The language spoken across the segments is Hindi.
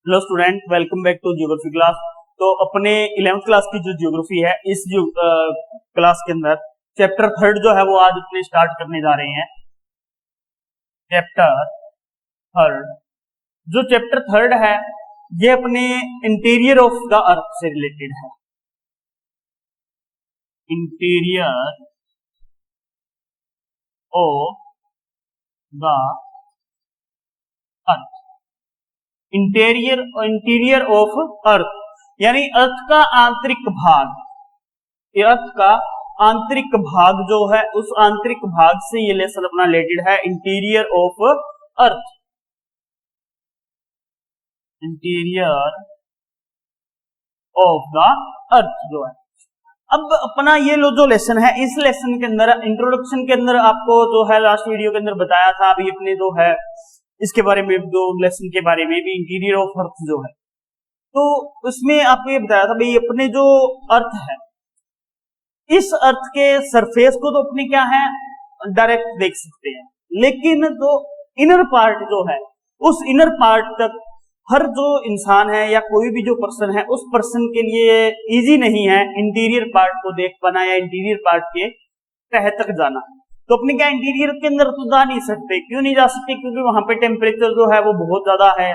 Hello student, welcome back to geography class. तो अपने 11th क्लास की जो ज्योग्राफी है, इस क्लास के अंदर चैप्टर 3 जो है वो आज अपने स्टार्ट करने जा रहे हैं। चैप्टर 3, जो चैप्टर 3 है ये अपने इंटीरियर ऑफ द अर्थ से रिलेटेड है। Interior of the earth, interior of earth यानी अर्थ का आंतरिक भाग। अर्थ का आंतरिक भाग जो है, उस आंतरिक भाग से ये लेसन अपना रिलेटेड है। Interior of earth, interior of the earth जो है। अब अपना ये जो लेसन है, इस लेसन के अंदर इंट्रोडक्शन के अंदर आपको जो है लास्ट वीडियो के अंदर बताया था, अभी अपने जो है इसके बारे में, दो लेसन के बारे में भी, इंटीरियर ऑफ अर्थ जो है, तो उसमें आपको ये बताया था भाई अपने जो अर्थ है, इस अर्थ के सरफेस को तो अपने क्या है डायरेक्ट देख सकते हैं, लेकिन जो इनर पार्ट जो है, उस इनर पार्ट तक हर जो इंसान है या कोई भी जो पर्सन है, उस पर्सन के लिए इजी नहीं है इंटीरियर पार्ट को देख पाना या इंटीरियर पार्ट के तह तक जाना। तो अपने क्या इंटीरियर के अंदर तो जा नहीं सकते। क्यों नहीं जा सकते? क्योंकि वहां पे टेम्परेचर जो है वो बहुत ज्यादा है।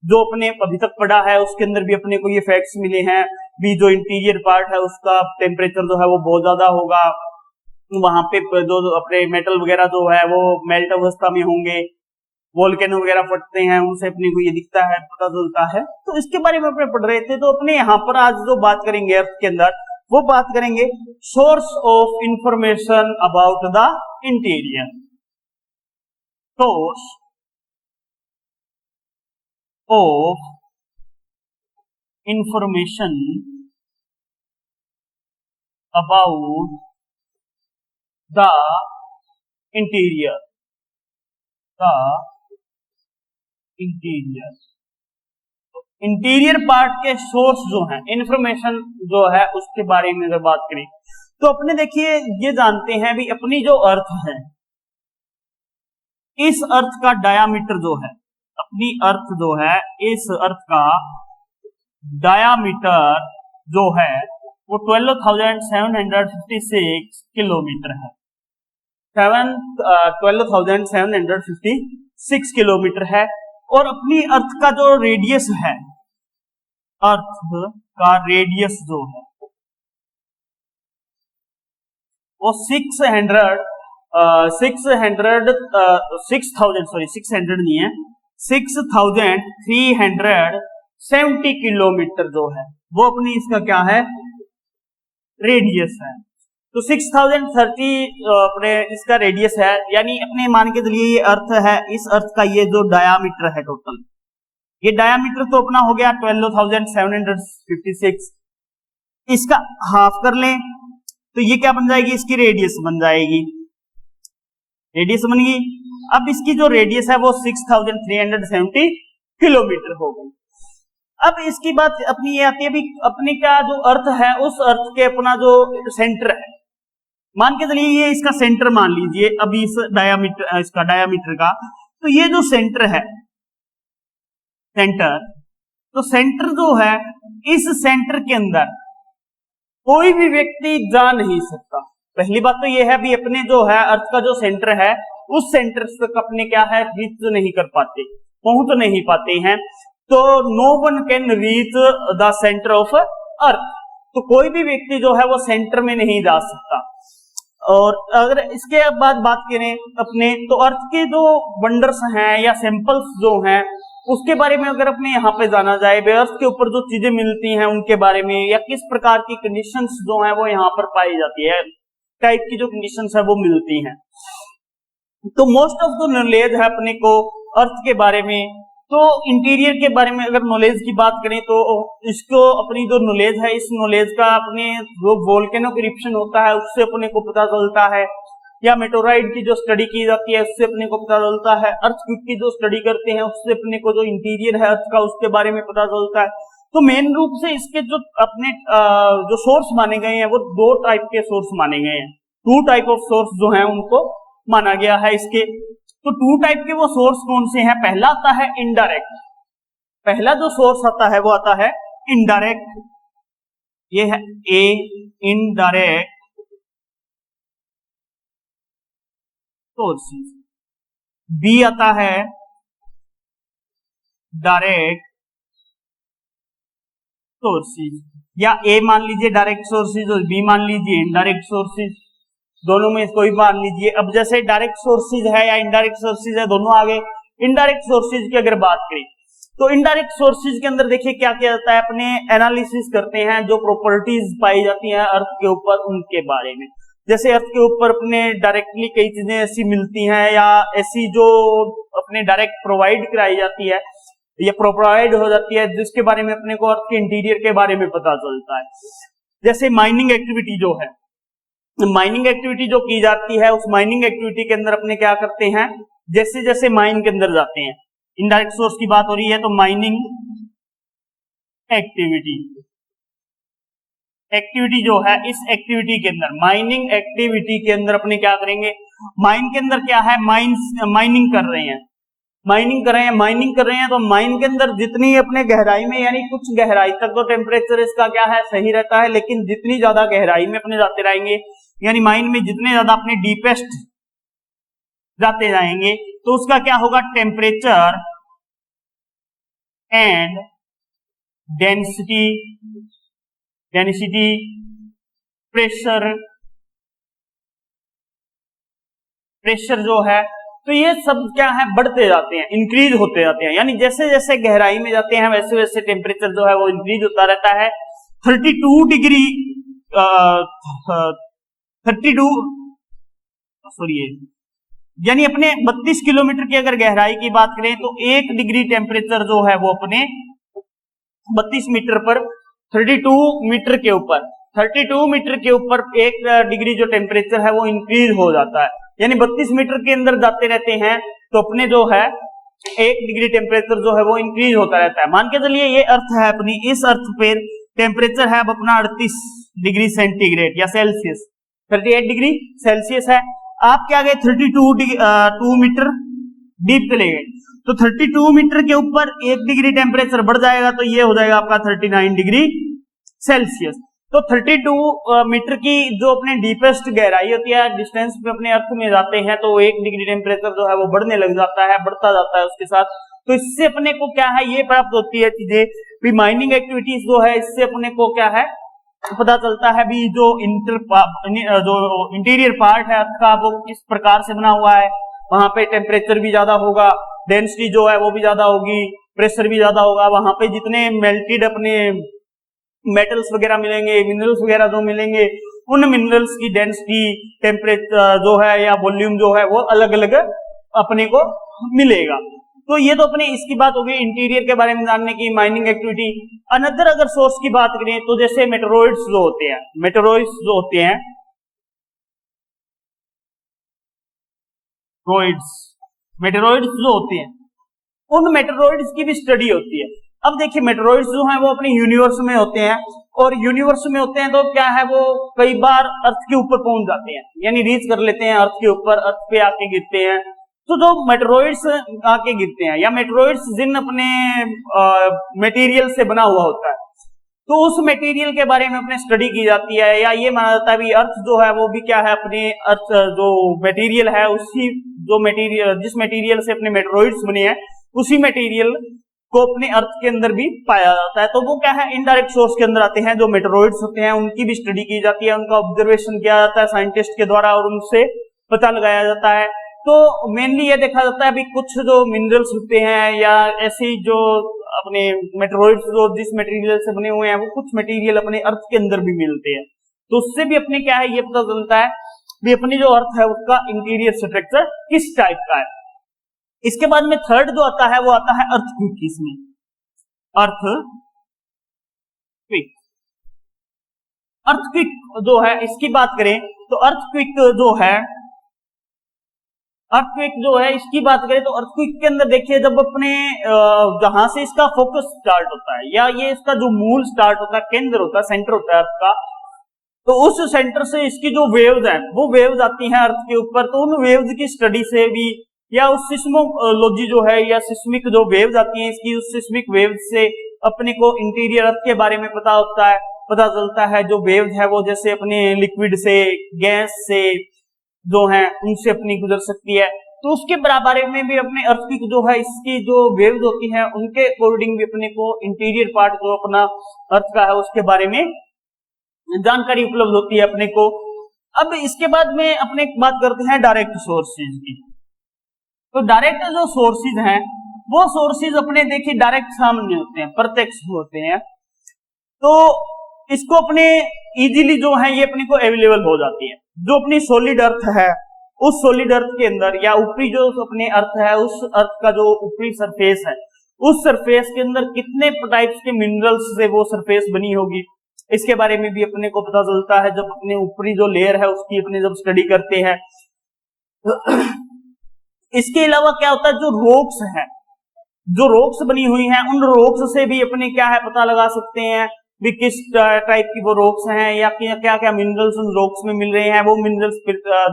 जो अपने अभी तक पढ़ा है उसके अंदर भी अपने को ये फैक्ट्स मिले हैं भी, जो इंटीरियर पार्ट है उसका टेम्परेचर जो है वो बहुत ज्यादा होगा। वहां पे जो अपने मेटल वगैरह जो है वो मेल्ट अवस्था में होंगे, वोल्केनो वगैरह फटते हैं, उनसे अपने को ये दिखता है, पता चलता है। तो इसके बारे में अपने पढ़ रहे थे। तो अपने यहाँ पर आज जो बात करेंगे अर्थ के अंदर, वो बात करेंगे source of information about the interior. Source of information about the interior, the interior. Interior part के सोर्स जो है, इंफॉर्मेशन जो है, उसके बारे में अगर बात करें तो अपने देखिए ये जानते हैं भी अपनी जो अर्थ है, इस अर्थ का डायामीटर जो है, अपनी अर्थ जो है, इस अर्थ का डायामीटर जो है वो 12,756 किलोमीटर है। 12,756 किलोमीटर है। और अपनी अर्थ का जो रेडियस है, अर्थ का रेडियस जो है वो 600 6,370 किलोमीटर जो है वो अपनी इसका क्या है, रेडियस है। तो 6,030 अपने इसका रेडियस है, यानी अपने मान के चलिए ये अर्थ है, इस अर्थ का ये जो डायामीटर है टोटल, ये डायामीटर तो अपना हो गया 12,756। इसका हाफ कर लें तो ये क्या बन जाएगी, इसकी रेडियस बन जाएगी, रेडियस बन गई। अब इसकी जो रेडियस है वो 6,370 किलोमीटर हो गई। अब इसकी बात अपनी ये आती है भी अपनी क्या जो अर्थ है, उस अर्थ के अपना जो सेंटर है, मान के चलिए ये इसका सेंटर मान लीजिए अभी इस डायामीटर, इसका डायामीटर का, तो ये जो सेंटर है, सेंटर, तो सेंटर जो है, इस सेंटर के अंदर कोई भी व्यक्ति जा नहीं सकता। पहली बात तो ये है भी अपने जो है अर्थ का जो सेंटर है, उस सेंटर तक अपने क्या है रीच नहीं कर पाते, पहुंच नहीं पाते हैं। तो no one can reach the centre of earth, तो कोई भी व्यक्ति जो है वो सेंटर में नहीं जा सकता। और अगर इसके बाद बात करें अपने, तो अर्थ के जो वंडर्स हैं या सैंपल्स जो हैं, उसके बारे में अगर अपने यहाँ पे जाना जाए, अर्थ के ऊपर जो चीजें मिलती हैं उनके बारे में, या किस प्रकार की कंडीशंस जो हैं वो यहाँ पर पाई जाती है, टाइप की जो कंडीशंस है वो मिलती हैं। तो मोस्ट ऑफ द नॉलेज है अपने को अर्थ के बारे में। तो इंटीरियर के बारे में अगर नॉलेज की बात करें तो इसको अपनी जो नॉलेज है, इस नॉलेज का अपने जो वोल्केनो इरप्शन होता है उससे अपने को पता चलता है, या मेटोराइट की जो स्टडी की जाती है उससे अपने को पता चलता है, अर्थक्वेक की जो स्टडी करते हैं उससे अपने को जो इंटीरियर है अर्थ का उसके बारे में पता चलता है। तो मेन रूप से इसके जो अपने जो सोर्स माने गए हैं वो दो टाइप के सोर्स माने गए हैं। 2 टाइप ऑफ सोर्स जो है उनको माना गया है इसके। तो 2 टाइप के वो सोर्स कौन से हैं? पहला आता है इनडायरेक्ट, पहला जो सोर्स आता है वो आता है इनडायरेक्ट, ये है ए इनडायरेक्ट सोर्सेज, बी आता है डायरेक्ट सोर्सेज, या ए मान लीजिए डायरेक्ट सोर्सेज और बी मान लीजिए इनडायरेक्ट सोर्सेज, दोनों में कोई मान लीजिए। अब जैसे डायरेक्ट सोर्सेज है या इनडायरेक्ट सोर्सेज है, दोनों आगे। इनडायरेक्ट सोर्सेज की अगर बात करें तो इनडायरेक्ट सोर्सेज के अंदर देखिए क्या किया जाता है, अपने एनालिसिस करते हैं जो प्रॉपर्टीज पाई जाती हैं अर्थ के ऊपर उनके बारे में। जैसे अर्थ के ऊपर अपने डायरेक्टली कई चीजें ऐसी मिलती हैं या ऐसी जो अपने डायरेक्ट प्रोवाइड कराई जाती है या प्रोवाइड हो जाती है, जिसके बारे में अपने को अर्थ के इंटीरियर के बारे में पता चलता है। जैसे माइनिंग एक्टिविटी जो है, माइनिंग एक्टिविटी जो की जाती है, उस माइनिंग एक्टिविटी के अंदर अपने क्या करते हैं, जैसे जैसे माइन के अंदर जाते हैं, इनडायरेक्ट सोर्स की बात हो रही है तो माइनिंग एक्टिविटी जो है, इस एक्टिविटी के अंदर, माइनिंग एक्टिविटी के अंदर अपने क्या करेंगे, माइन के अंदर क्या है, माइनिंग कर रहे हैं, माइनिंग कर रहे हैं तो माइन के अंदर जितनी अपने गहराई में, यानी कुछ गहराई तक तो टेम्परेचर इसका क्या है, सही रहता है, लेकिन जितनी ज्यादा गहराई में अपने जाते रहेंगे, यानी माइन में जितने ज्यादा अपने डीपेस्ट जाते जाएंगे तो उसका क्या होगा, टेम्परेचर एंड डेंसिटी प्रेशर जो है, तो ये सब क्या है, बढ़ते जाते हैं, इंक्रीज होते जाते हैं। यानी जैसे जैसे गहराई में जाते हैं वैसे वैसे टेम्परेचर जो है वो इंक्रीज होता रहता है। 32 डिग्री 32 सॉरी यानी अपने 32 किलोमीटर की अगर गहराई की बात करें तो 1 डिग्री टेम्परेचर जो है वो अपने 32 मीटर पर 32 मीटर के ऊपर 32 मीटर के ऊपर 1 डिग्री जो टेम्परेचर है वो इंक्रीज हो जाता है। यानी 32 मीटर के अंदर जाते रहते हैं तो अपने जो है 1 डिग्री टेम्परेचर जो है वो इंक्रीज होता रहता है। मान के चलिए ये अर्थ है अपनी, इस अर्थ पे टेम्परेचर है अब अपना 38 डिग्री सेंटीग्रेड या सेल्सियस, 38 डिग्री सेल्सियस है। आप क्या गए 2 मीटर डीप चले गए तो 32 मीटर के ऊपर 1 डिग्री टेम्परेचर बढ़ जाएगा तो ये हो जाएगा आपका 39 डिग्री सेल्सियस। तो 32 मीटर की जो अपने डीपेस्ट गहराई होती है, डिस्टेंस पे अपने अर्थ में जाते हैं तो 1 डिग्री टेम्परेचर जो है वो बढ़ने लग जाता है, बढ़ता जाता है उसके साथ। तो इससे अपने को क्या है, ये प्राप्त होती है चीजें भी, माइनिंग एक्टिविटीज जो है इससे अपने को क्या है पता चलता है भी, जो इंटीरियर पार्ट है अर्थ का वो किस प्रकार से बना हुआ है, वहां पे टेम्परेचर भी ज्यादा होगा, डेंसिटी जो है वो भी ज्यादा होगी, प्रेशर भी ज्यादा होगा, वहां पे जितने मेल्टेड अपने मेटल्स वगैरह मिलेंगे, मिनरल्स वगैरह जो मिलेंगे, उन मिनरल्स की डेंसिटी, टेम्परेचर जो है या वॉल्यूम जो है वो अलग अलग अपने को मिलेगा। तो ये तो अपने इसकी बात हो गई इंटीरियर के बारे में जानने की, माइनिंग एक्टिविटी। अनदर अगर सोर्स की बात करें तो जैसे मेटेरोइड्स जो होते हैं, मेटेरोइड्स जो होते हैं उन मेटेरोइड्स की भी स्टडी होती है। अब देखिए मेटेरोइड्स जो हैं वो अपने यूनिवर्स में होते हैं, और यूनिवर्स में होते हैं तो क्या है वो कई बार अर्थ के ऊपर पहुंच जाते हैं, यानी रीच कर लेते हैं अर्थ के ऊपर, अर्थ पे आके गिरते हैं। तो जो मेटेरोइड्स आके गिरते हैं या मेटेरोइड्स जिन अपने मटेरियल से बना हुआ होता है, तो उस मटेरियल के बारे में अपने स्टडी की जाती है, या ये माना जाता है भी अर्थ जो है वो भी क्या है, अपने अर्थ जो मटेरियल है उसी जो मटेरियल जिस मटेरियल से अपने मेटेरोइड्स बने हैं उसी मटेरियल को अपने अर्थ के अंदर भी पाया जाता है। तो वो क्या है, इनडायरेक्ट सोर्स के अंदर आते हैं। जो मेटेरोइड्स होते हैं उनकी भी स्टडी की जाती है, उनका ऑब्जर्वेशन किया जाता है साइंटिस्ट के द्वारा और उनसे पता लगाया जाता है। तो मेनली ये देखा जाता है भी कुछ जो मिनरल्स होते हैं या ऐसी जो अपने मेटेरोइड्स जो जिस मटेरियल से बने हुए हैं वो कुछ मटेरियल अपने अर्थ के अंदर भी मिलते हैं, तो उससे भी अपने क्या है ये पता चलता है भी अपनी जो अर्थ है उसका इंटीरियर स्ट्रक्चर किस टाइप का है। इसके बाद में थर्ड जो आता है वो आता है अर्थक्वेक। इसमें अर्थक्वेक जो है इसकी बात करें तो अर्थक्वेक जो है इसकी बात करें तो अर्थक्वेक के अंदर देखिए जब अपने जहां से इसका फोकस स्टार्ट होता है या ये इसका जो मूल स्टार्ट होता है, केंद्र होता है, सेंटर होता है अर्थ का, तो उस सेंटर से इसकी जो वेव्स हैं वो वेव्स आती हैं अर्थ के ऊपर। तो उन वेव्स की स्टडी से भी या उस सिस्मोलॉजी जो है या सिस्मिक जो वेव्स आती हैं इसकी, उस सिस्मिक वेव्स से अपने को इंटीरियर अर्थ के बारे में पता चलता है। जो वेव्स है वो जैसे अपने लिक्विड से, गैस से जो है उनसे अपनी गुजर सकती है। तो उसके बारे में भी अपने अर्थ की जो है इसकी जो वेव्स होती हैं उनके अकॉर्डिंग भी अपने को इंटीरियर पार्ट जो अपना अर्थ का है उसके बारे में जानकारी उपलब्ध होती है अपने को। अब इसके बाद में अपने बात करते हैं डायरेक्ट सोर्सेज की। तो डायरेक्ट जो सोर्सेज हैं वो सोर्सेज अपने देखिए डायरेक्ट सामने होते हैं, प्रत्यक्ष होते हैं। तो इसको अपने इजीली जो है ये अपने को अवेलेबल हो जाती है। जो अपनी सॉलिड अर्थ है उस सॉलिड अर्थ के अंदर या ऊपरी जो अपने अर्थ है उस अर्थ का जो ऊपरी सरफेस है उस सरफेस के अंदर कितने टाइप्स के मिनरल्स से वो सरफेस बनी होगी इसके बारे में भी अपने को पता चलता है जब अपने ऊपरी जो लेयर है उसकी अपने जब स्टडी करते हैं। इसके अलावा क्या होता है, जो रॉक्स है, जो रॉक्स बनी हुई हैं उन रॉक्स से भी अपने क्या है पता लगा सकते हैं भी किस टाइप की वो रॉक्स हैं या क्या क्या मिनरल्स उन रॉक्स में मिल रहे हैं। वो मिनरल्स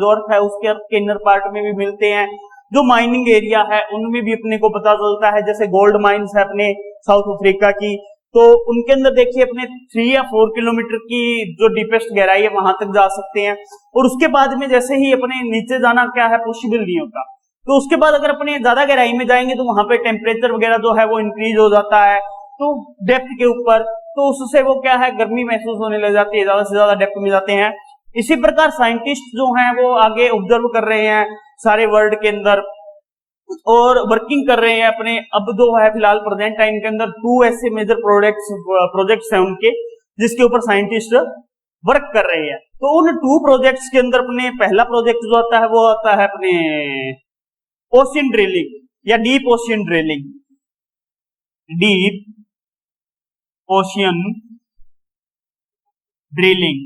जो अर्थ है उसके अर्थ के इनर पार्ट में भी मिलते हैं। जो माइनिंग एरिया है उनमें भी अपने को पता चलता है, जैसे गोल्ड माइंस है अपने साउथ अफ्रीका की, तो उनके अंदर देखिए अपने 3 या 4 किलोमीटर की जो डीपेस्ट गहराई है वहां तक जा सकते हैं। और उसके बाद में जैसे ही अपने नीचे जाना क्या है पॉसिबल नहीं होता, तो उसके बाद अगर अपने ज्यादा गहराई में जाएंगे तो वहां पे टेम्परेचर वगैरह जो है वो इंक्रीज हो जाता है। तो डेप्थ के ऊपर तो उससे वो क्या है गर्मी महसूस होने लग जाती है, ज्यादा से ज्यादा डेप्थ में जाते हैं। इसी प्रकार साइंटिस्ट जो हैं वो आगे ऑब्जर्व कर रहे हैं सारे वर्ल्ड के अंदर और वर्किंग कर रहे हैं अपने। अब जो है फिलहाल प्रेजेंट टाइम के अंदर 2 ऐसे मेजर प्रोजेक्ट्स हैं उनके जिसके ऊपर साइंटिस्ट वर्क कर रहे हैं। तो उन 2 प्रोजेक्ट्स के अंदर अपने पहला प्रोजेक्ट जो आता है वो आता है अपने ओशियन ड्रिलिंग या deep ocean drilling. Deep ocean drilling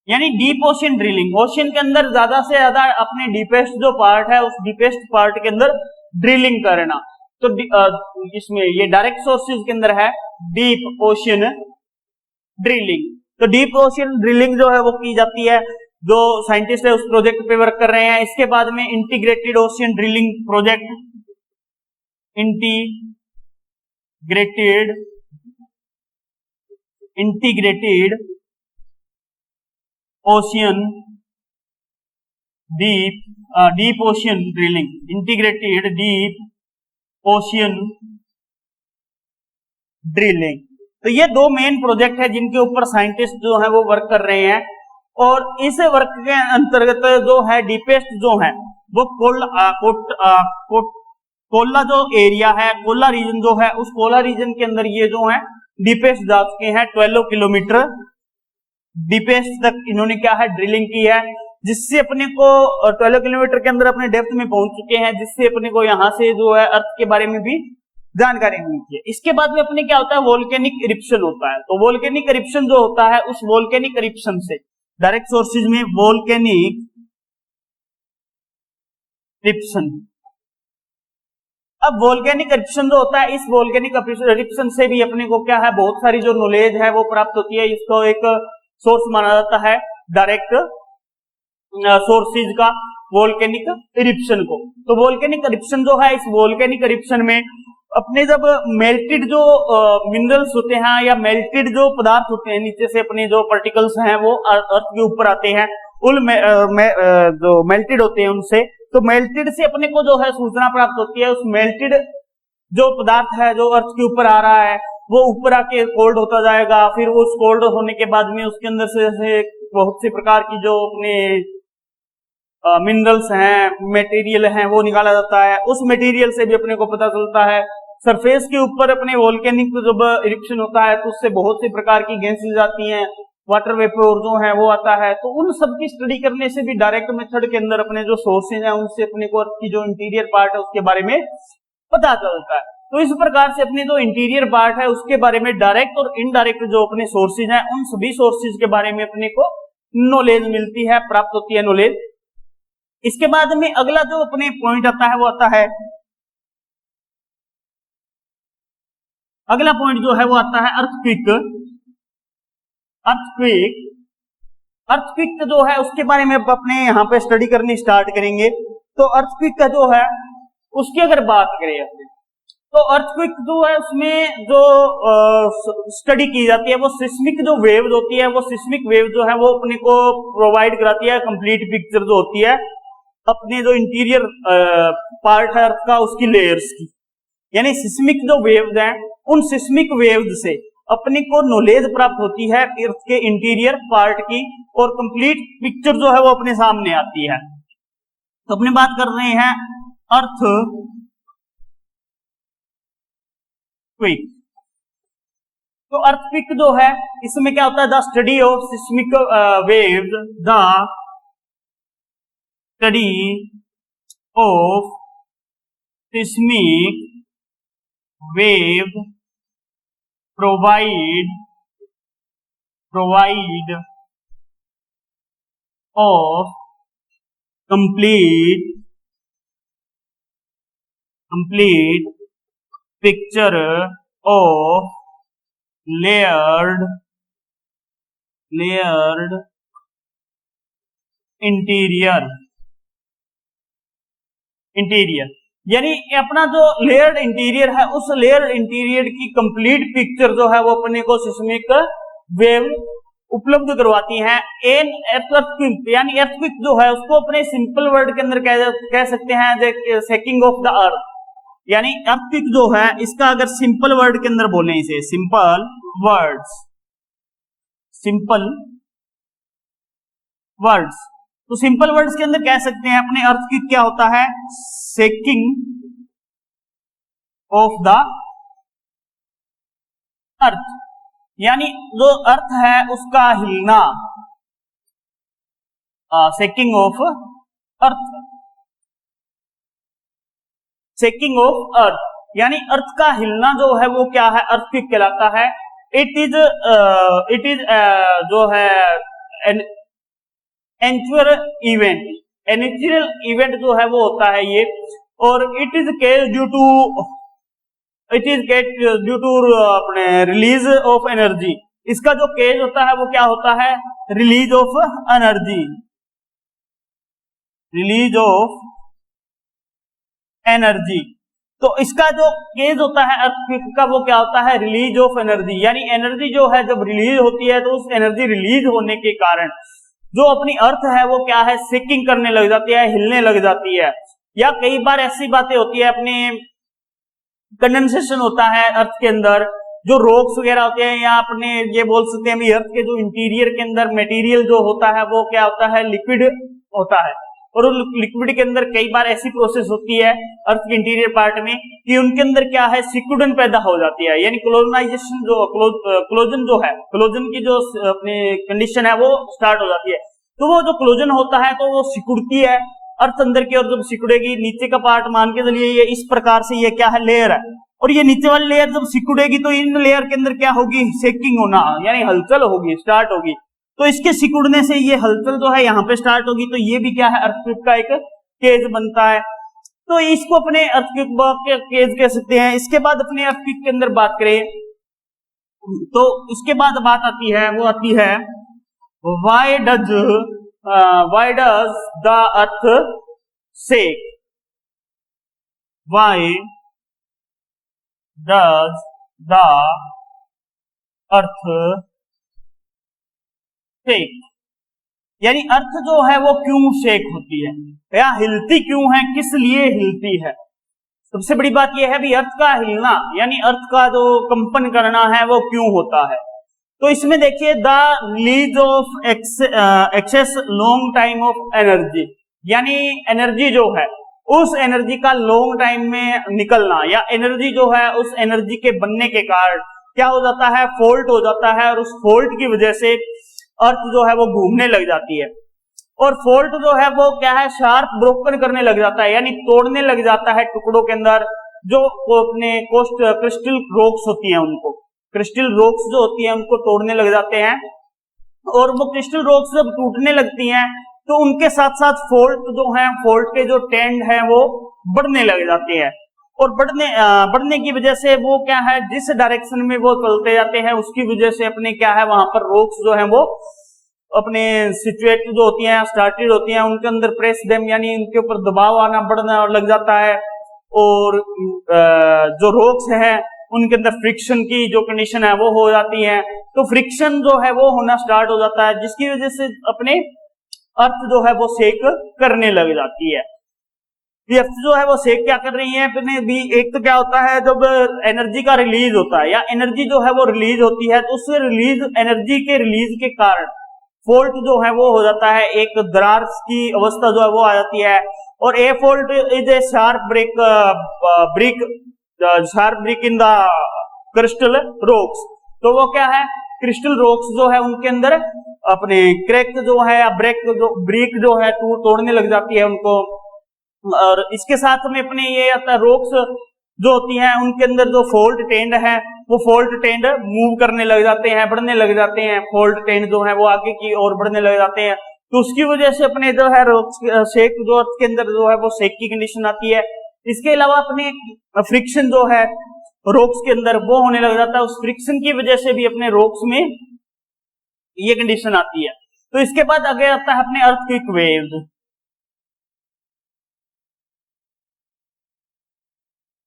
यानी डीप ओशियन ड्रिलिंग, ओशियन के अंदर ज्यादा से ज्यादा अपने डीपेस्ट जो पार्ट है उस डीपेस्ट पार्ट के अंदर ड्रिलिंग करना। तो इसमें ये डायरेक्ट सोर्सेज के अंदर है डीप ओशियन ड्रिलिंग। तो डीप ओशियन ड्रिलिंग जो है वो की जाती है, जो साइंटिस्ट है उस प्रोजेक्ट पे वर्क कर रहे हैं। इसके बाद में integrated ocean drilling project, integrated ocean deep ocean drilling, integrated deep ocean drilling. तो ये 2 मेन प्रोजेक्ट है जिनके ऊपर साइंटिस्ट जो है वो वर्क कर रहे हैं। और इस वर्क के अंतर्गत जो है डीपेस्ट जो है वो कोला जो एरिया है, कोला रीजन जो है उस कोला रीजन के अंदर ये जो है डीपेस्ट जा चुके हैं। 12 किलोमीटर डीपेस्ट तक इन्होंने क्या है ड्रिलिंग की है, जिससे अपने को 12 किलोमीटर के अंदर अपने डेप्थ में पहुंच चुके हैं, जिससे अपने को यहाँ से जो है अर्थ के बारे में भी जानकारी मिलती है। इसके बाद में अपने क्या होता है वोल्केनिक इरिप्शन होता है। तो वोल्केनिक इरिप्शन जो होता है उस वोल्केनिक इरिप्शन से डायरेक्ट सोर्सेज में वोल्केनिक इरिप्शन, अब वोल्केनिक इरिप्शन जो होता है इस वोल्केनिक इरिप्शन से भी अपने को क्या है बहुत सारी जो नॉलेज है वो प्राप्त होती है। इसको एक सोर्स माना जाता है डायरेक्ट सोर्सेज का वोल्केनिक इरिप्शन को। तो वोल्केनिक इरिप्शन जो है इस वोल्केनिक इरिप्शन में अपने जब मेल्टेड जो मिनरल्स होते हैं या मेल्टेड जो पदार्थ होते हैं नीचे से अपने जो पार्टिकल्स हैं वो अर्थ के ऊपर आते हैं, उन जो मेल्टेड होते हैं उनसे, तो मेल्टेड से अपने को जो है सूचना प्राप्त होती है। उस मेल्टेड जो पदार्थ है जो अर्थ के ऊपर आ रहा है वो ऊपर आके कोल्ड होता जाएगा, फिर वो उस कोल्ड होने के बाद में उसके अंदर से जैसे बहुत सी प्रकार की जो अपने मिनरल्स हैं, मटेरियल हैं वो निकाला जाता है। उस मटेरियल से भी अपने को पता चलता है सरफेस के ऊपर अपने वोल्केनिक जब इरिप्शन होता है तो उससे बहुत सी प्रकार की गैसेज आती हैं, वाटर वेपर जो है वो आता है। तो उन सब की स्टडी करने से भी डायरेक्ट मेथड के अंदर अपने जो सोर्सेज हैं उनसे अपने को अर्थ की जो इंटीरियर पार्ट है उसके बारे में पता चलता है। तो इस प्रकार से अपने जो इंटीरियर पार्ट है उसके बारे में डायरेक्ट और इनडायरेक्ट जो अपने सोर्सेज हैं उन सभी सोर्सेज के बारे में अपने को नॉलेज मिलती है, प्राप्त होती है नॉलेज। इसके बाद में अगला जो अपने पॉइंट आता है वो आता है, अगला पॉइंट जो है वो आता है अर्थक्वेक। अर्थक्वेक जो है उसके बारे में अपने यहाँ पे स्टडी करनी स्टार्ट करेंगे। तो अर्थक्वेक का जो है उसकी अगर बात करें अपने, तो अर्थक्वेक जो है उसमें जो स्टडी की जाती है वो सिस्मिक जो वेव्स होती है, वो सिस्मिक वेव जो है वो अपने को प्रोवाइड कराती है कंप्लीट पिक्चर जो होती है अपने जो इंटीरियर पार्ट है अर्थ का उसकी लेयर्स की। यानी सिस्मिक जो वेव्स हैं उन सिस्मिक वेव्स से अपने को नॉलेज प्राप्त होती है अर्थ के इंटीरियर पार्ट की और कंप्लीट पिक्चर जो है वो अपने सामने आती है। तो अपने बात कर रहे हैं अर्थ क्वेक। तो अर्थक्वेक जो है इसमें क्या होता है, the study of seismic waves, the study of seismic wave provide of complete picture of layered interior. यानी अपना जो लेयर्ड इंटीरियर है उस लेयर्ड इंटीरियर की कंप्लीट पिक्चर जो है वो अपने को सिस्मिक वेव उपलब्ध करवाती हैं। एन अर्थक्वेक यानी अर्थक्वेक जो है उसको अपने सिंपल वर्ड के अंदर कह सकते हैं शेकिंग ऑफ द अर्थ। यानी अर्थक्वेक जो है इसका अगर सिंपल वर्ड के अंदर बोले, इसे सिंपल वर्ड्स तो सिंपल वर्ड्स के अंदर कह सकते हैं अपने अर्थक्वेक क्या होता है, शेकिंग ऑफ द अर्थ। यानी जो अर्थ है उसका हिलना, शेकिंग ऑफ अर्थ यानी अर्थ का हिलना जो है वो क्या है, अर्थक्वेक कहलाता है। इट इज जो है नेचुरल इवेंट जो है वो होता है ये, और इट इज ड्यू टू अपने रिलीज ऑफ एनर्जी। इसका जो केज होता है वो क्या होता है, रिलीज ऑफ एनर्जी। तो इसका जो केज होता है अर्थक्वेक का वो क्या होता है, रिलीज ऑफ एनर्जी। यानी एनर्जी जो है जब रिलीज होती है तो उस एनर्जी रिलीज होने के कारण जो अपनी अर्थ है वो क्या है, शेकिंग करने लग जाती है, हिलने लग जाती है। या कई बार ऐसी बातें होती है अपने कंडेंसेशन होता है अर्थ के अंदर, जो रॉक्स वगैरह होते हैं, या अपने ये बोल सकते हैं अर्थ के जो इंटीरियर के अंदर मटेरियल जो होता है वो क्या होता है, लिक्विड होता है। और लिक्विड के अंदर कई बार ऐसी प्रोसेस होती है अर्थ के इंटीरियर पार्ट में कि उनके अंदर क्या है, सिकुड़न पैदा हो जाती है। यानी क्लोजनाइजेशन क्लोजन की जो अपनी कंडीशन है वो स्टार्ट हो जाती है। तो वो जो क्लोजन होता है तो वो सिकुड़ती है अर्थ अंदर की, और जब सिकुड़ेगी नीचे का पार्ट मान के चलिए ये इस प्रकार से ये क्या है, लेयर है, और ये नीचे वाली लेयर जब सिकुड़ेगी तो इन लेयर के अंदर क्या होगी, शेकिंग होना, यानी हलचल होगी, स्टार्ट होगी। तो इसके सिकुड़ने से ये हलचल जो है यहाँ पे स्टार्ट होगी, तो ये भी क्या है, अर्थक्वेक का एक केज बनता है। तो इसको अपने अर्थक्वेक के केज कह सकते हैं। इसके बाद अपने अर्थक्वेक के अंदर बात करें तो इसके बाद बात आती है, वो आती है why does the earth shake? Why does the earth shake? यानी अर्थ जो है वो क्यों शेक होती है या हिलती क्यों है, किस लिए हिलती है। सबसे बड़ी बात यह है भी अर्थ का हिलना यानी अर्थ का जो कंपन करना है वो क्यों होता है। तो इसमें देखिए the release of excess long time of energy, यानी एनर्जी जो है उस एनर्जी का लॉन्ग टाइम में निकलना, या एनर्जी जो है उस एनर्जी के बनने के कारण क्या हो जाता है, फॉल्ट हो जाता है, और उस फॉल्ट की वजह से अर्थ जो है वो घूमने लग जाती है। और फॉल्ट जो है वो क्या है, शार्प ब्रोकन करने लग जाता है, यानी तोड़ने लग जाता है टुकड़ों के अंदर जो अपने क्रिस्टल रॉक्स होती हैं, उनको क्रिस्टल रॉक्स जो होती हैं उनको तोड़ने लग जाते हैं। और वो क्रिस्टल रॉक्स जब टूटने लगती हैं तो उनके साथ साथ फॉल्ट जो है, फॉल्ट के जो टेंड है वो बढ़ने लग जाते हैं, और बढ़ने की वजह से वो क्या है, जिस डायरेक्शन में वो चलते जाते हैं उसकी वजह से अपने क्या है वहां पर रॉक्स जो है वो अपने सिचुएट जो होती हैं, स्टार्टेड होती हैं, उनके अंदर प्रेस देम यानी उनके ऊपर दबाव आना बढ़ना लग जाता है। और जो रोक्स हैं उनके अंदर फ्रिक्शन की जो कंडीशन है वो हो जाती है। तो फ्रिक्शन जो है वो होना स्टार्ट हो जाता है, जिसकी वजह से अपने अर्थ जो है वो सेक करने लग जाती है। अर्थ जो है वो सेक क्या कर रही है अपने भी। एक तो क्या होता है जब एनर्जी का रिलीज होता है या एनर्जी जो है वो रिलीज होती है, तो उस रिलीज एनर्जी के रिलीज के कारण फॉल्ट जो है वो हो जाता है, एक दरार की अवस्था जो है वो आ जाती है। और a fault is a sharp break in the crystal rocks. तो वो क्या है, क्रिस्टल रॉक्स जो है उनके अंदर अपने क्रैक जो है या ब्रेक जो है तोड़ने लग जाती है उनको। और इसके साथ में अपने ये आता है रॉक्स जो होती हैं उनके अंदर जो फॉल्ट टेंड है वो फॉल्ट टेंड मूव करने लग जाते हैं, बढ़ने लग जाते हैं। फॉल्ट टेंड जो है वो आगे की ओर बढ़ने लग जाते हैं। तो उसकी वजह से अपने जो है शेक जो अर्थ के अंदर जो है वो शेक की कंडीशन आती है। इसके अलावा अपने फ्रिक्शन जो है रोक्स के अंदर वो होने लग जाता है। उस फ्रिक्शन की वजह से भी अपने रोक्स में ये कंडीशन आती है। तो इसके बाद आगे आता है अपने earthquake waves.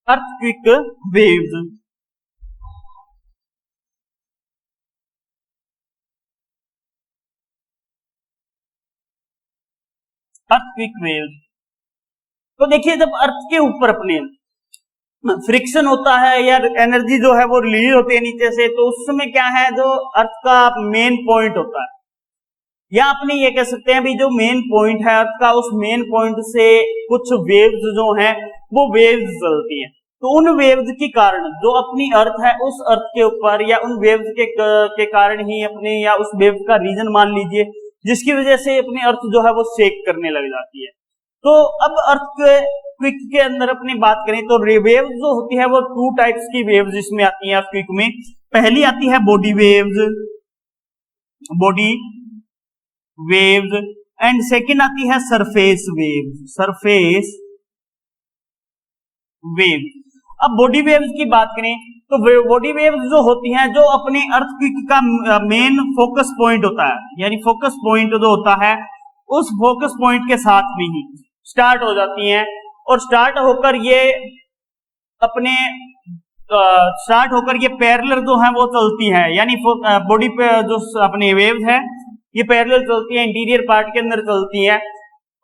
Earthquake waves earthquake waves तो देखिए, जब अर्थ के ऊपर अपने फ्रिक्शन होता है या एनर्जी जो है वो रिलीज होती है नीचे से, तो उस समय क्या है जो अर्थ का मेन पॉइंट होता है, या अपने ये कह सकते हैं भी जो मेन पॉइंट है अर्थ का, उस मेन पॉइंट से कुछ वेव्स जो हैं वो वेव्स चलती हैं। तो उन वेव्स के कारण जो अपनी अर्थ है उस अर्थ के ऊपर या उन वेव्स के कारण ही अपने या उस वेव का रीजन मान लीजिए, जिसकी वजह से अपनी अर्थ जो है वो शेक करने लग जाती है। तो अब अर्थक्वेक के अंदर अपनी बात करें तो वेव्स जो होती है वो टू टाइप्स की वेव्स इसमें आती है अर्थक्वेक में। पहली आती है बॉडी वेव्स एंड सेकंड आती है सरफेस वेव। अब बॉडी वेव्स की बात करें तो बॉडी वेव्स जो होती हैं जो अपने अर्थक्वेक का मेन फोकस पॉइंट होता है, यानी फोकस पॉइंट जो होता है उस फोकस पॉइंट के साथ में ही स्टार्ट हो जाती हैं। और स्टार्ट होकर ये पैरेलल जो है वो चलती है, यानी बॉडी पे जो अपने वेव्स है ये पैरेलल चलती है, इंटीरियर पार्ट के अंदर चलती है।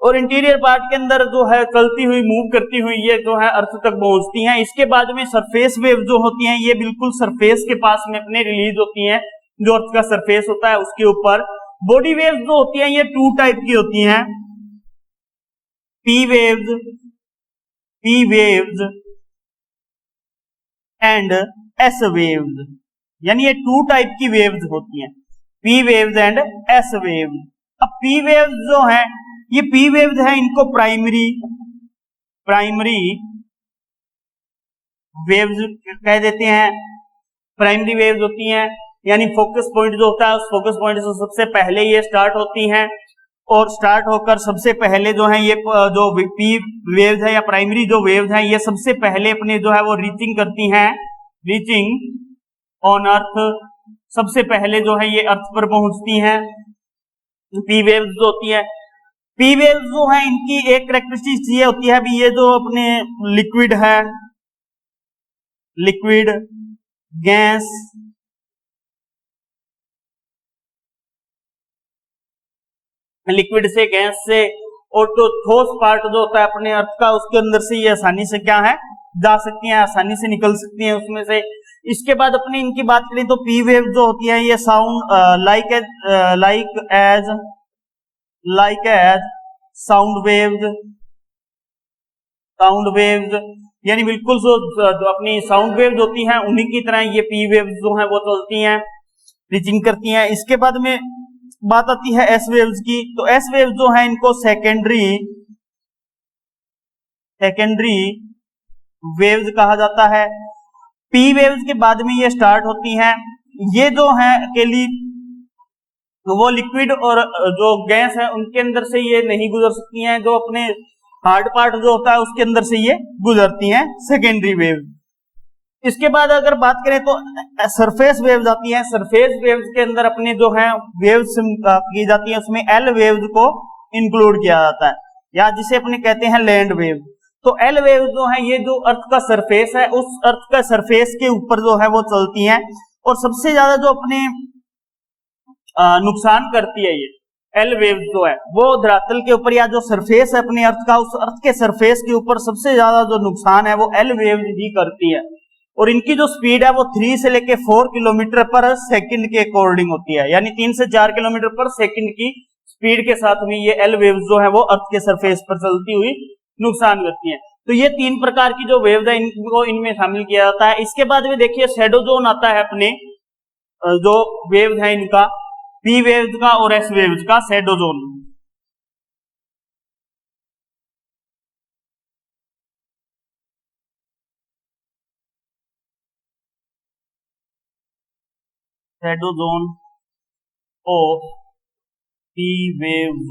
और इंटीरियर पार्ट के अंदर जो है चलती हुई मूव करती हुई ये जो है अर्थ तक पहुंचती हैं। इसके बाद में सरफेस वेव जो होती हैं ये बिल्कुल सरफेस के पास में अपने रिलीज होती हैं, जो अर्थ का सरफेस होता है उसके ऊपर। बॉडी वेव्स जो होती हैं ये टू टाइप की होती हैं, P waves and S waves, यानी ये टू टाइप की वेव्स होती हैं, P waves and S waves. अब पी वेव्स जो हैं ये पी वेव्स हैं, इनको प्राइमरी वेव्स कह देते हैं। प्राइमरी वेव्स होती हैं यानी फोकस पॉइंट जो होता है उस फोकस पॉइंट से सबसे पहले ये स्टार्ट होती हैं, और स्टार्ट होकर सबसे पहले जो है ये जो पी वेव्स है या प्राइमरी जो वेव्स हैं ये सबसे पहले अपने जो है वो रीचिंग ऑन अर्थ, सबसे पहले जो है ये अर्थ पर पहुंचती हैं। पी वेव्स जो होती है, पी वेव्स जो है इनकी एक कैरेक्टरिस्टिक ये होती है भी ये जो अपने लिक्विड गैस लिक्विड से गैस से और तो ठोस पार्ट जो होता है अपने अर्थ का उसके अंदर से ये आसानी से क्या है जा सकती हैं, आसानी से निकल सकती हैं उसमें से। इसके बाद अपने इनकी बात करें तो पी वेव जो होती है ये sound like as sound waves यानी बिल्कुल जो अपनी साउंड वेव्स होती हैं उन्हीं की तरह ये पी वेव्स जो हैं वो चलती हैं, रीचिंग करती हैं। इसके बाद में बात आती है एस वेव्स की, तो एस वेव्स जो है इनको सेकेंडरी वेव्स कहा जाता है। पी वेव्स के बाद में ये स्टार्ट होती हैं, ये जो है अकेली वो लिक्विड और जो गैस है उनके अंदर से ये नहीं गुजर सकती हैं, जो अपने हार्ड पार्ट जो होता है उसके अंदर से ये गुजरती हैं, सेकेंडरी वेव। इसके बाद अगर बात करें तो सरफेस वेव्स आती हैं। सरफेस वेव्स के अंदर अपने जो है वेव्स की जाती है, उसमें एल वेव्स को इंक्लूड किया जाता है, या जिसे अपने कहते हैं लैंड वेव। तो एल वेव जो है ये जो अर्थ का सरफेस है, उस अर्थ का सरफेस के ऊपर जो है वो चलती हैं, और सबसे ज्यादा जो अपने नुकसान करती है ये एल वेव जो है वो धरातल के ऊपर, या जो सरफेस है अपने अर्थ का, उस अर्थ के सरफेस के ऊपर सबसे ज्यादा जो नुकसान है वो एल वेव ही करती है। और इनकी जो स्पीड है वो 3 से लेके 4 किलोमीटर पर सेकंड के अकॉर्डिंग होती है, यानी 3 से 4 किलोमीटर पर सेकंड की स्पीड के साथ में ये एल वेव जो है वो अर्थ के सरफेस पर चलती हुई नुकसान करती है। तो ये 3 प्रकार की जो वेव्स है इनको इनमें शामिल किया जाता है। इसके बाद में देखिए शैडो जोन आता है अपने जो वेव्स है इनका, पी वेव्स का और एस वेव्स का shadow zone. Shadow zone of P waves,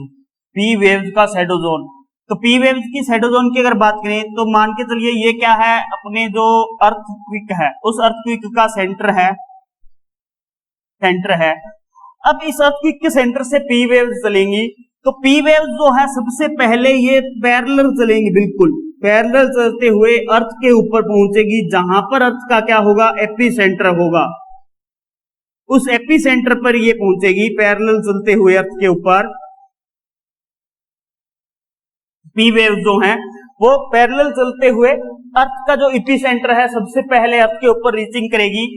P waves का शैडो जोन। तो पी वेव्स की शैडो जोन की अगर बात करें तो मान के चलिए ये क्या है, अपने जो अर्थक्विक है उस अर्थक्विक का सेंटर है, अब इस अर्थक्विक के सेंटर से पी वेव्स चलेंगी। तो पी वेव्स जो है सबसे पहले ये पैरेलल चलेंगी, बिल्कुल पैरेलल चलते हुए अर्थ के ऊपर पहुंचेगी, जहां पर अर्थ का क्या होगा, एपी सेंटर होगा। उस एपी सेंटर पर ये पहुंचेगी पैरेलल चलते हुए अर्थ के ऊपर। पी वेव जो है वो पैरेलल चलते हुए अर्थ का जो एपी सेंटर है सबसे पहले अर्थ के ऊपर रीचिंग करेगी।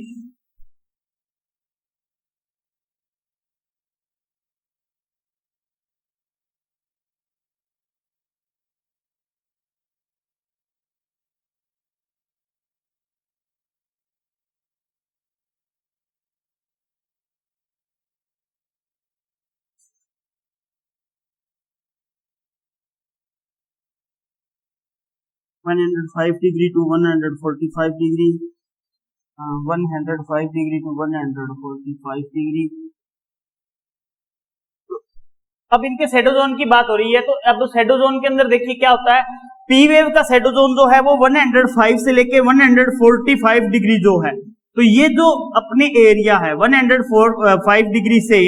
(105 degree to 145 degree, 105 degree to 145 degree. अब इनके शैडो जोन की बात हो रही है, तो अब शैडो जोन के अंदर देखिए क्या होता है, पी वेव का शैडो जोन जो है वो 105 से लेके 145 डिग्री जो है, तो ये जो अपने एरिया है 105 डिग्री से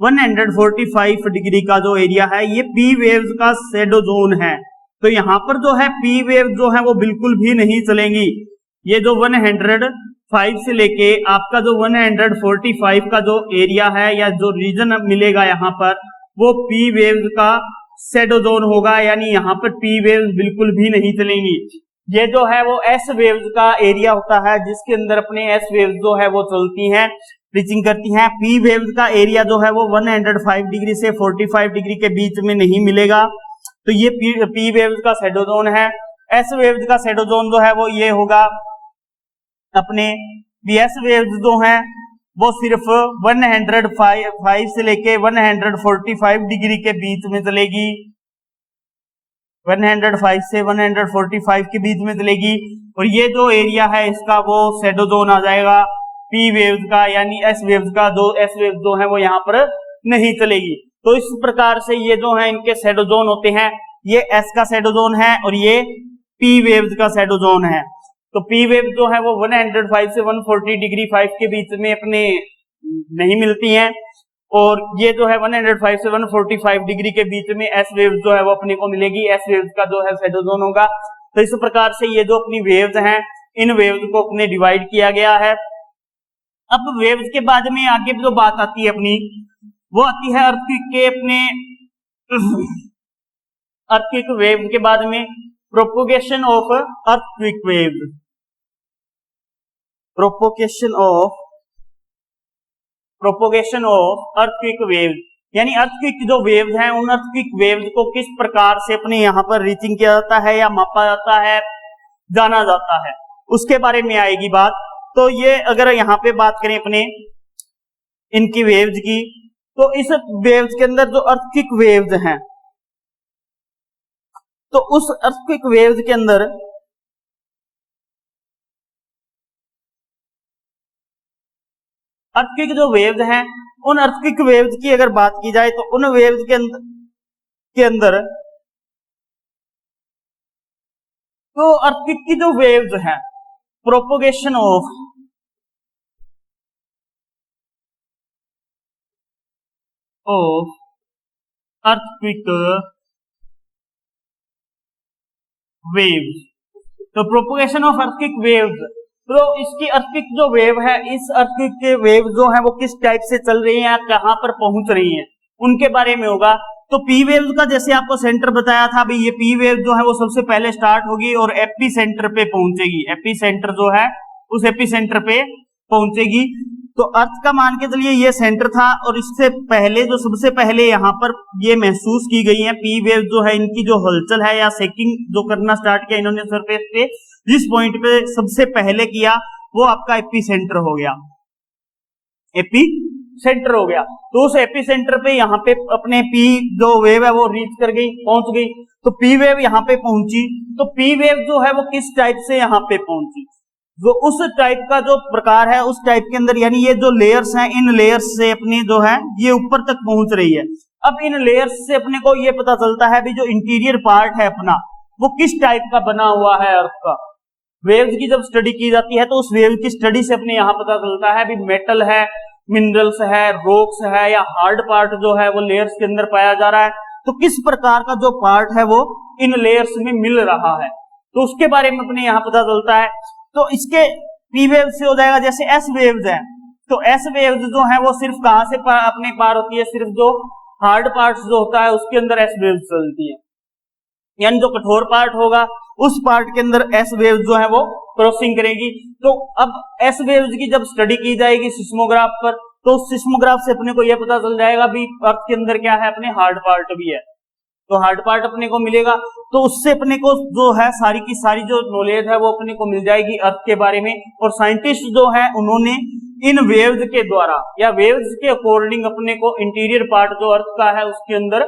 145 डिग्री का जो एरिया है ये पी वेव्स का शैडो जोन है। तो यहां पर जो है पी वेव जो है वो बिल्कुल भी नहीं चलेंगी। ये जो 105 से लेके आपका जो 145 का जो एरिया है या जो रीजन मिलेगा यहाँ पर, वो पी वेव्स का शैडो जोन होगा, यानी यहाँ पर पी वेव्स बिल्कुल भी नहीं चलेंगी। ये जो है वो एस वेव्स का एरिया होता है, जिसके अंदर अपने एस वेव्स जो है वो चलती हैं, रीचिंग करती हैं। पी वेव्स का एरिया जो है वो 105 डिग्री से 45 डिग्री के बीच में नहीं मिलेगा, तो ये पी वेव्स का शैडो जोन है। एस वेव्स का शैडो जोन जो है वो ये होगा, अपने एस वेव्स जो हैं वो सिर्फ 105 से लेके 145 डिग्री के बीच में चलेगी, 105 से 145 के बीच में चलेगी, और ये जो एरिया है इसका वो शैडो जोन आ जाएगा पी वेव्स का, यानी एस वेव्स का। जो एस वेव्स जो है वो यहाँ पर नहीं चलेगी। तो इस प्रकार से ये जो है इनके शैडो जोन होते हैं, ये एस का शैडो जोन है और ये पी वेव्स का शैडो जोन है। तो पी वेव जो है वो 105 से 140 डिग्री 5 के बीच में अपने नहीं मिलती हैं, और ये जो है 105 से 145 डिग्री के बीच में एस वेव जो है वो अपने को मिलेगी। एस वेव्स का जो है शैडो जोन होगा। तो इस प्रकार से ये जो अपनी वेव्स हैं, इन वेव्स को अपने डिवाइड किया गया है। अब वेव्स के बाद में आगे जो बात आती है अपनी, वो आती है अर्थक्वेक के अपने अर्थक्वेक वेव के बाद में propagation of earthquake waves, propagation of earthquake waves, यानी अर्थक्वेक जो वेव्स हैं उन अर्थक्वेक वेव्स को किस प्रकार से अपने यहाँ पर रीचिंग किया जाता है या मापा जाता है, जाना जाता है, उसके बारे में आएगी बात। तो ये अगर यहाँ पे बात करें अपने इनकी वेव्स की, तो इस वेव्स के अंदर जो अर्थक्वेक वेव्स हैं, तो उस अर्थक्वेक वेव्स के अंदर अर्थक्वेक जो वेव्स हैं, उन अर्थक्वेक वेव्स की अगर बात की जाए तो उन वेव्स के अंदर तो अर्थक्वेक की जो वेव्स हैं, प्रोपोगेशन ऑफ अर्थक्विक वेव्स। तो प्रोपोगेशन ऑफ अर्थक्विक वेव्स, तो इसकी अर्थक्विक जो वेव है, इस अर्थक्विक के वेव जो है वो किस टाइप से चल रही हैं, कहां पर पहुंच रही हैं, उनके बारे में होगा। तो पी वेव का जैसे आपको सेंटर बताया था भाई, ये पी वेव जो है वो सबसे पहले स्टार्ट होगी और एपी सेंटर पे पहुंचेगी। एपी सेंटर जो है उस एपी सेंटर पे पहुंचेगी। तो अर्थ का मान के चलिए ये सेंटर था, और इससे पहले जो सबसे पहले यहाँ पर ये महसूस की गई है पी वेव जो है, इनकी जो हलचल है या शेकिंग जो करना स्टार्ट किया इन्होंने सरफेस पे, जिस पॉइंट पे सबसे पहले किया वो आपका एपी सेंटर हो गया, एपी सेंटर हो गया। तो उस एपी सेंटर पे यहाँ पे अपने पी जो वेव है वो रीच कर गई, पहुंच गई। तो पी वेव यहाँ पे पहुंची, तो पी वेव जो है वो किस टाइप से यहाँ पे पहुंची, जो उस टाइप का जो प्रकार है उस टाइप के अंदर, यानी ये जो लेयर्स हैं, इन लेयर्स से अपनी जो है ये ऊपर तक पहुंच रही है। अब इन लेयर्स से अपने को ये पता चलता है भी जो इंटीरियर पार्ट है अपना वो किस टाइप का बना हुआ है अर्थ का। वेव्स की जब स्टडी की जाती है तो उस वेव की स्टडी से अपने यहाँ पता चलता है भी मेटल है, मिनरल्स है, रॉक्स है, या हार्ड पार्ट जो है वो लेयर्स के अंदर पाया जा रहा है। तो किस प्रकार का जो पार्ट है वो इन लेयर्स में मिल रहा है, तो उसके बारे में अपने यहाँ पता चलता है। तो इसके पी वेव से हो जाएगा। जैसे एस वेव्स है, तो एस वेव्स जो है वो सिर्फ कहां से अपने पार होती है, सिर्फ जो हार्ड पार्ट जो होता है उसके अंदर एस वेव्स चलती है, यानी जो कठोर पार्ट होगा उस पार्ट के अंदर एस वेव्स जो है वो क्रॉसिंग करेगी। तो अब एस वेव्स की जब स्टडी की जाएगी सिस्मोग्राफ पर, तो उस सिस्मोग्राफ से अपने को यह पता चल जाएगा भी अर्थ के अंदर क्या है, अपने हार्ड पार्ट भी है, तो हार्ड पार्ट अपने को मिलेगा। तो उससे अपने को जो है सारी की सारी जो नॉलेज है वो अपने को मिल जाएगी अर्थ के बारे में। और साइंटिस्ट जो है उन्होंने इन वेव्स के द्वारा या वेव्स के अकॉर्डिंग अपने को इंटीरियर पार्ट जो अर्थ का है उसके अंदर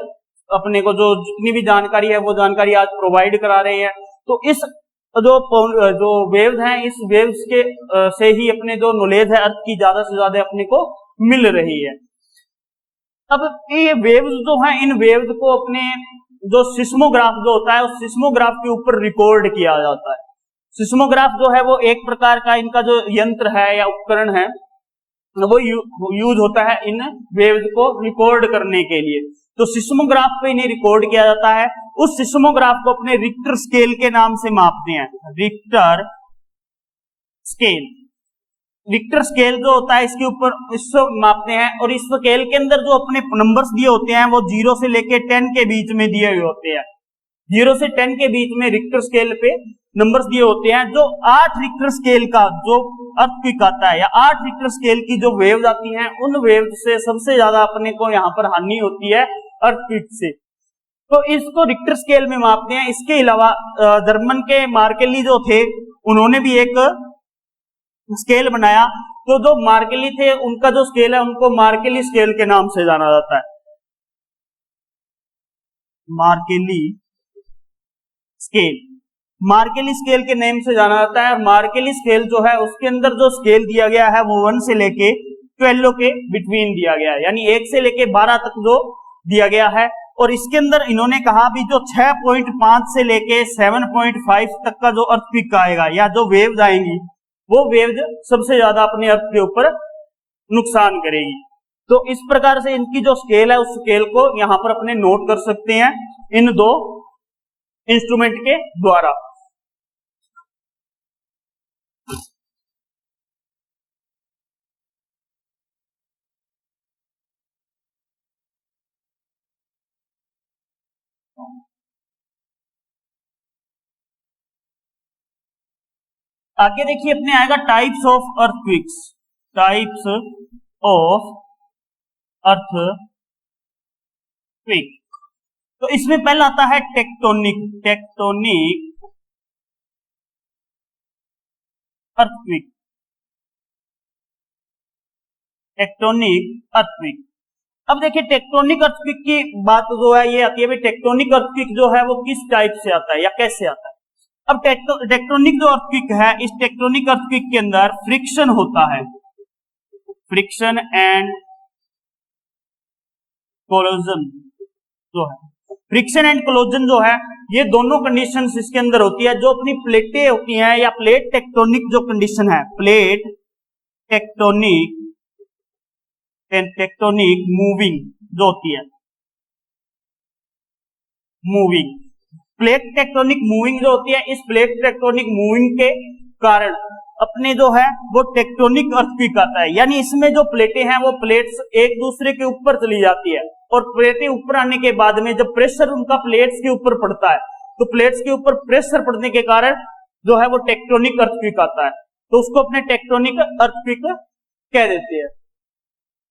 अपने को जो जितनी भी जानकारी है वो जानकारी आज प्रोवाइड करा रहे हैं। तो इस जो वेव्स हैं, इस वेव्स के से ही अपने जो नॉलेज है अर्थ की ज्यादा से ज्यादा अपने को मिल रही है। अब ये वेव्स जो हैं, इन वेव्स को अपने जो सिस्मोग्राफ जो होता है उस सिस्मोग्राफ के ऊपर रिकॉर्ड किया जाता है। सिस्मोग्राफ जो है वो एक प्रकार का इनका जो यंत्र है या उपकरण है वो यूज होता है इन वेव्स को रिकॉर्ड करने के लिए। तो सिस्मोग्राफ पे इन्हें रिकॉर्ड किया जाता है। उस सिस्मोग्राफ को अपने रिक्टर स्केल के नाम से मापते हैं, रिक्टर स्केल। रिक्टर स्केल जो होता है इसके ऊपर इसको मापते हैं, और इस स्केल के अंदर जो अपने नंबर्स दिए होते हैं वो 0 से लेके 10 के बीच में दिए हुए होते हैं। 0 से 10 के बीच में रिक्टर स्केल पे नंबर्स दिए होते हैं। जो 8 रिक्टर स्केल का जो अर्थक्वेक आता है या 8 रिक्टर स्केल की जो वेव्स आती हैं उन वेव्स से सबसे ज्यादा अपने को यहाँ पर हानि होती है अर्थक्वेक से। तो इसको रिक्टर स्केल में मापते हैं। इसके अलावा जर्मन के मार्केली जो थे उन्होंने भी एक स्केल बनाया। तो जो मार्केली थे उनका जो स्केल है उनको मार्केली स्केल के नाम से जाना जाता है, मार्केली स्केल। मार्केली स्केल के नेम से जाना जाता है। और मार्केली स्केल जो है उसके अंदर जो स्केल दिया गया है वो 1 से लेके 12 के बिटवीन दिया गया है, यानी 1 से लेके 12 तक जो दिया गया है। और इसके अंदर इन्होंने कहा भी जो 6.5 से लेके 7.5 तक का जो अर्थक्वेक आएगा या जो वेव्स आएंगी वो वेव्स सबसे ज्यादा अपने अर्थ के ऊपर नुकसान करेगी। तो इस प्रकार से इनकी जो स्केल है उस स्केल को यहां पर अपने नोट कर सकते हैं इन दो इंस्ट्रूमेंट के द्वारा। आगे देखिए अपने आएगा types of earthquakes. Types of earthquake. तो इसमें पहला आता है tectonic, tectonic earthquake, tectonic earthquake. अब देखिए टेक्टोनिक अर्थक्वेक की बात जो है ये आती है, टेक्टोनिक अर्थक्वेक जो है वो किस टाइप से आता है या कैसे आता है। अब टेक्टोनिक जो अर्थक्वेक है, इस टेक्टोनिक अर्थक्वेक के अंदर फ्रिक्शन होता है, फ्रिक्शन एंड कोरोजन जो है फ्रिक्शन एंड कोलोजन जो है, ये दोनों कंडीशंस इसके अंदर होती है। जो अपनी प्लेटें होती हैं या प्लेट टेक्टोनिक जो कंडीशन है, plate tectonic and tectonic moving जो होती है, मूविंग प्लेट टेक्टोनिक मूविंग जो होती है, इस प्लेट टेक्टोनिक मूविंग के कारण अपने जो है वो टेक्टोनिक अर्थक्वेक आता है। यानी इसमें जो प्लेटें हैं वो प्लेट्स एक दूसरे के ऊपर चली जाती है, और प्लेटें ऊपर आने के बाद में जब प्रेशर उनका प्लेट्स के ऊपर पड़ता है, तो प्लेट्स के ऊपर प्रेशर पड़ने के कारण जो है वो टेक्टोनिक अर्थक्वेक आता है। तो उसको अपने टेक्टोनिक अर्थक्वेक कह देते हैं।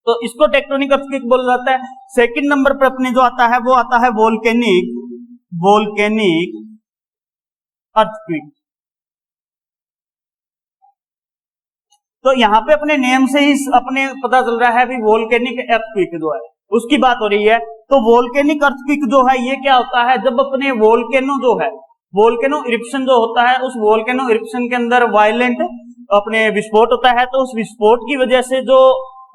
तो इसको टेक्टोनिक अर्थक्वेक बोला जाता है। सेकंड नंबर पर अपने जो आता है वो आता है वोल्केनिक अर्थक्वेक। तो यहाँ पे अपने नेम से ही अपने पता चल रहा है भी वोल्केनिक अर्थक्वेक जो है उसकी बात हो रही है। तो वोल्केनिक अर्थक्वेक जो है ये क्या होता है, जब अपने वोल्केनो जो है, वोल्केनो इरप्शन जो होता है, उस वोल्केनो इरप्शन के अंदर वायलेंट अपने विस्फोट होता है। तो उस विस्फोट की वजह से जो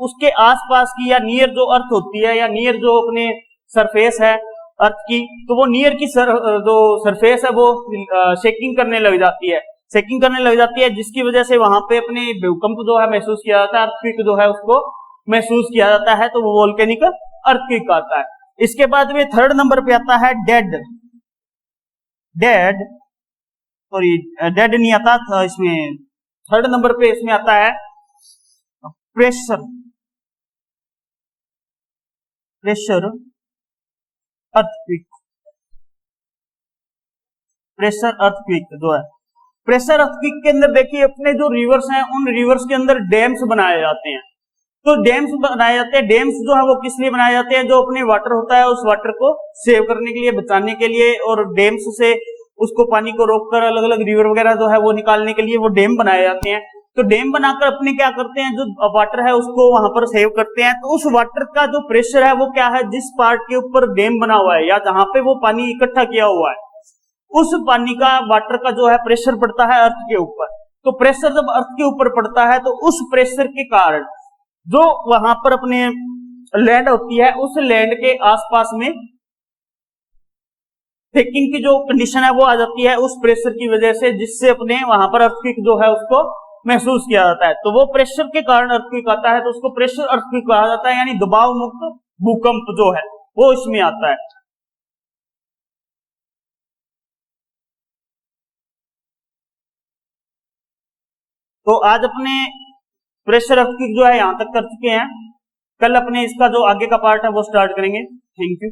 उसके आसपास की या नियर जो अर्थ होती है या नियर जो अपने सरफेस है अर्थ की, तो वो नियर की जो सरफेस है वो शेकिंग करने लग जाती है, जिसकी वजह से वहां पे अपने भूकंप जो है महसूस किया जाता है, अर्थक्वेक जो है उसको महसूस किया जाता है। तो वो वोल्केनिक अर्थक्वेक आता है। इसके बाद में थर्ड नंबर पे आता है डेड नहीं आता था इसमें, थर्ड नंबर पे इसमें आता है प्रेशर अर्थक्वेक। प्रेशर अर्थक्वेक जो है, प्रेशर अर्थक्वेक के अंदर देखिए अपने जो रिवर्स हैं उन रिवर्स के अंदर डैम्स बनाए जाते हैं। तो डैम्स बनाए जाते हैं, डैम्स जो है वो किस लिए बनाए जाते हैं, जो अपने वाटर होता है उस वाटर को सेव करने के लिए, बचाने के लिए, और डैम्स से उसको पानी को रोककर अलग अलग रिवर वगैरह जो है वो निकालने के लिए वो डैम बनाए जाते हैं। तो डैम बनाकर अपने क्या करते हैं, जो वाटर है उसको वहां पर सेव करते हैं। तो उस वाटर का जो प्रेशर है वो क्या है, जिस पार्ट के ऊपर डैम बना हुआ है या जहां पे वो पानी इकट्ठा किया हुआ है, उस पानी का वाटर का जो है प्रेशर पड़ता है अर्थ के ऊपर। तो प्रेशर जब अर्थ के ऊपर पड़ता है तो उस प्रेशर के कारण जो वहां पर अपने लैंड होती है, उस लैंड के आसपास में शेकिंग की जो कंडीशन है वो आ जाती है उस प्रेशर की वजह से, जिससे अपने वहां पर अर्थक्वेक जो है उसको महसूस किया जाता है। तो वो प्रेशर के कारण अर्थक्वेक आता है, तो उसको प्रेशर अर्थक्वेक कहा जाता है, यानी दबाव मुक्त भूकंप जो है वो इसमें आता है। तो आज अपने प्रेशर अर्थक्वेक जो है यहां तक कर चुके हैं। कल अपने इसका जो आगे का पार्ट है वो स्टार्ट करेंगे। Thank you.